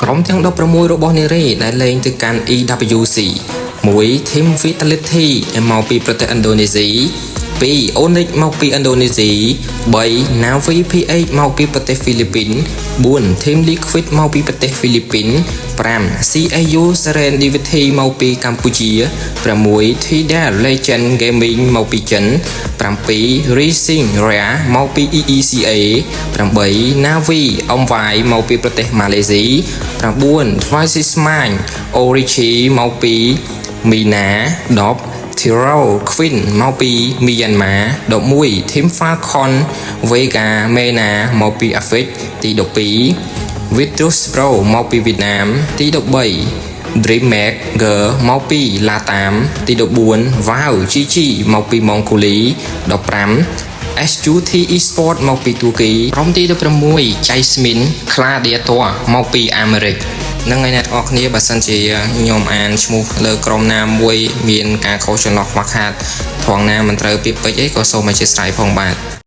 ក្រុមទាំង16របស់នារីដែលលែងទៅកាន់ EWC 1 Team Vitality មកពីប្រទេសឥណ្ឌូនេស៊ី2 Onyx មកពីឥណ្ឌូនេស៊ី3 Navi PH មកពីប្រទេសហ្វីលីពីន4 Team Liquid មកពីប្រទេសហ្វីលីពីន5 CAU Serendipity មកពីកម្ពុជា6 Tidal Legend Gaming មកពីចិន7 Racing Rare មកពី EECA 8 Navi Omvai មកពីប្រទេសម៉ាឡេស៊ី9 Twice Mind Orichi មកពីមីណា10 Tiro Queen មកពីមីយ៉ាន់ម៉ា11 Team Falcon Vega Mena មកពីអាហ្វ្រិកទី12 Vitus Pro មកពីវៀតណាមទី13 Dreammaker មកពីឡាតាមទី14 Wow GG មកពីម៉ុងហ្គូលី15 SUT Esport មកពីទូគីក្រុមទី16 Jasmine Gladiator មកពីអាមេរិកនឹងឯអ្នកទាំងអស់គ្នាបើសិនជាខ្ញុំអានឈ្មោះលើក្រុមណាមួយមានការខុសចន្លោះខ្វះខាតត្រង់ណាមិនត្រូវពាក្យពេចន៍អីក៏សូមអធិស្ឋានផងបាទ